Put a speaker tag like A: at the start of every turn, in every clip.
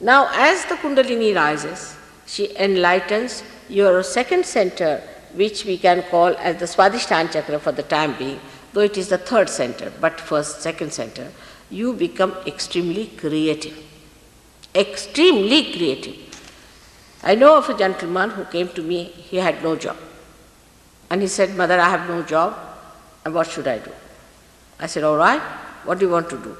A: Now, as the Kundalini rises, she enlightens your second center, which we can call as the Swadhisthana chakra for the time being, though it is the third center, but first, second center. You become extremely creative. Extremely creative. I know of a gentleman who came to me, he had no job. And he said, Mother, I have no job, and what should I do? I said, all right, what do you want to do?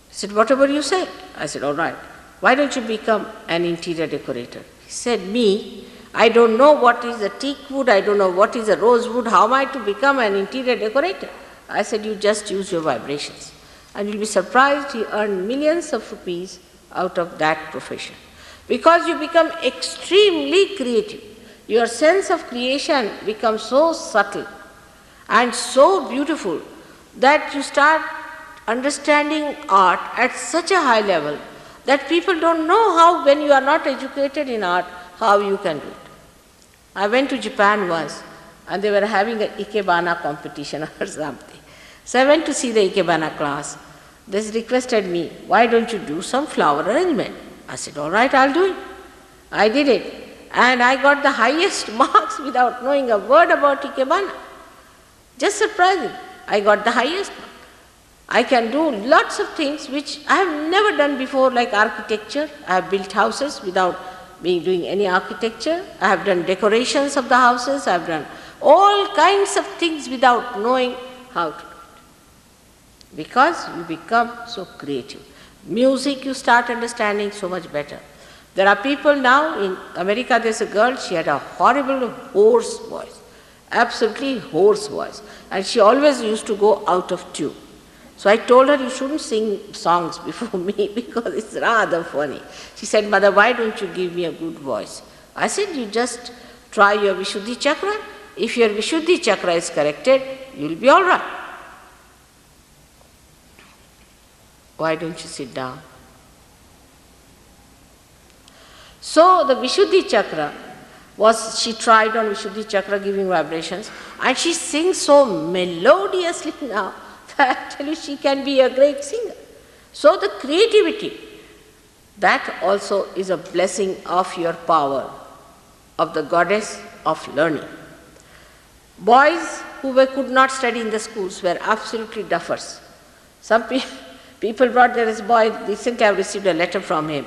A: He said, whatever you say. I said, all right, why don't you become an interior decorator? He said, me, I don't know what is a teak wood, I don't know what is a rosewood, how am I to become an interior decorator? I said, you just use your vibrations. And you'll be surprised, he earned millions of rupees out of that profession. Because you become extremely creative. Your sense of creation becomes so subtle and so beautiful that you start understanding art at such a high level that people don't know how, when you are not educated in art, how you can do it. I went to Japan once and they were having an ikebana competition or something. So I went to see the ikebana class. They requested me, why don't you do some flower arrangement? I said, all right, I'll do it. I did it. And I got the highest marks without knowing a word about ikebana. Just surprising. I got the highest mark. I can do lots of things which I have never done before, like architecture. I have built houses without doing any architecture. I have done decorations of the houses. I have done all kinds of things without knowing how to do it. Because you become so creative. Music you start understanding so much better. There are people now, in America there's a girl, she had a horrible hoarse voice, absolutely hoarse voice, and she always used to go out of tune. So I told her, you shouldn't sing songs before me because it's rather funny. She said, Mother, why don't you give me a good voice? I said, you just try your Vishuddhi chakra. If your Vishuddhi chakra is corrected, you'll be all right. Why don't you sit down? So the Vishuddhi chakra she tried on Vishuddhi chakra giving vibrations, and she sings so melodiously now that actually she can be a great singer. So the creativity, that also is a blessing of your power, of the goddess of learning. Boys who could not study in the schools were absolutely duffers. Some people brought, there is a boy, recently I received a letter from him.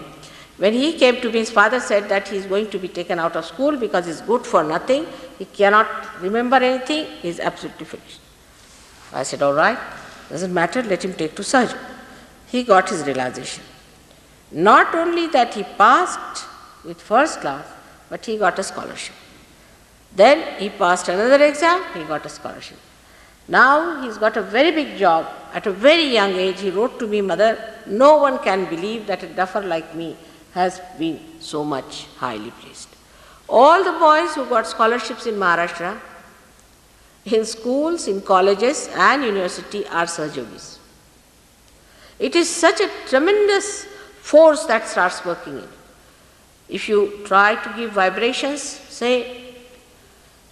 A: When he came to me, his father said that he is going to be taken out of school because he is good for nothing, he cannot remember anything, he is absolutely finished. I said, all right, doesn't matter, let him take to surgery. He got his realization. Not only that he passed with first class, but he got a scholarship. Then he passed another exam, he got a scholarship. Now he's got a very big job. At a very young age, he wrote to me, Mother, no one can believe that a duffer like me has been so much highly placed. All the boys who got scholarships in Maharashtra, in schools, in colleges and university are Sahajogis. It is such a tremendous force that starts working in. If you try to give vibrations, say,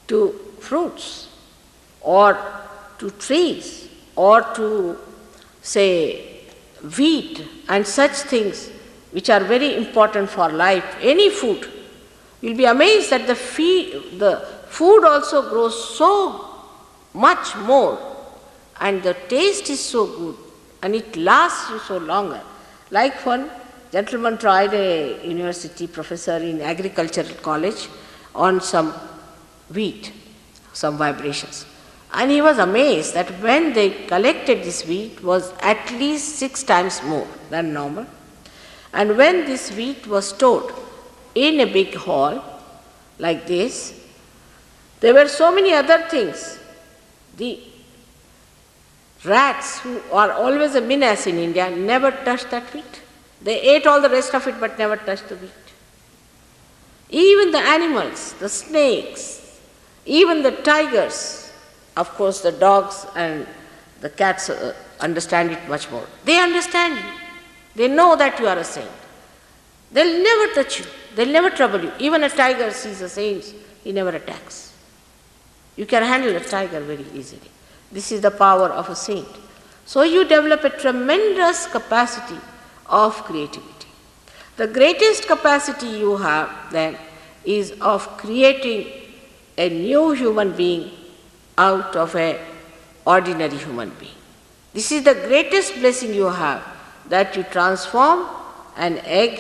A: to fruits or to trees or to, say, wheat and such things which are very important for life, any food, you'll be amazed that the food also grows so much more and the taste is so good and it lasts you so longer. Like one gentleman tried, a university professor in agricultural college, on some wheat, some vibrations. And he was amazed that when they collected this wheat was at least 6 times more than normal. And when this wheat was stored in a big hall like this, there were so many other things. The rats, who are always a menace in India, never touched that wheat. They ate all the rest of it but never touched the wheat. Even the animals, the snakes, even the tigers, of course the dogs and the cats understand it much more. They understand you. They know that you are a saint. They'll never touch you. They'll never trouble you. Even a tiger sees a saint, he never attacks. You can handle a tiger very easily. This is the power of a saint. So you develop a tremendous capacity of creativity. The greatest capacity you have then is of creating a new human being out of an ordinary human being. This is the greatest blessing you have, that you transform an egg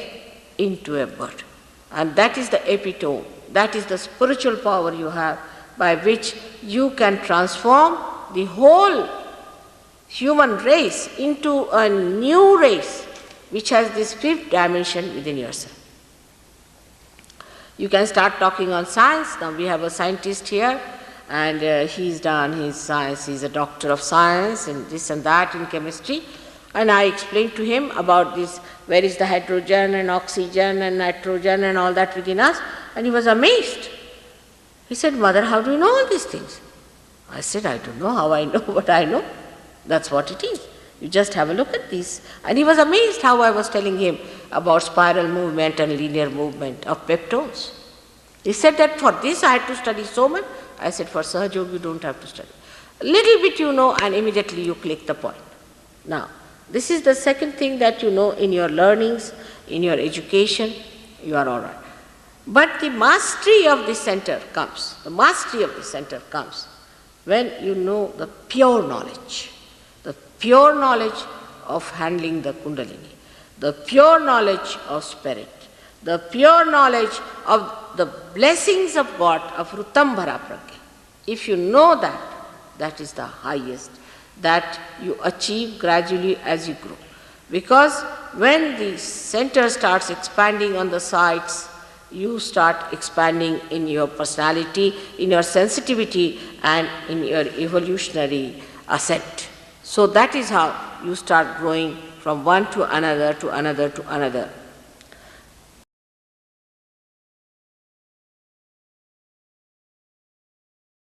A: into a bird. And that is the epitome, that is the spiritual power you have, by which you can transform the whole human race into a new race which has this fifth dimension within yourself. You can start talking on science. Now we have a scientist here, and he's done his science, he's a doctor of science and this and that in chemistry. And I explained to him about this, where is the hydrogen and oxygen and nitrogen and all that within us, and he was amazed. He said, Mother, how do you know all these things? I said, I don't know how I know, but I know. That's what it is. You just have a look at this. And he was amazed how I was telling him about spiral movement and linear movement of peptones. He said that for this I had to study so much. I said, for Sahaja Yoga you don't have to study. A little bit you know, and immediately you click the point. Now, this is the second thing that you know in your learnings, in your education, you are all right. But the mastery of this center comes, when you know the pure knowledge of handling the Kundalini, the pure knowledge of spirit, the pure knowledge of the blessings of God, of Rutambhara Pragya. If you know that, that is the highest, that you achieve gradually as you grow. Because when the center starts expanding on the sides, you start expanding in your personality, in your sensitivity, and in your evolutionary ascent. So that is how you start growing from one to another to another to another.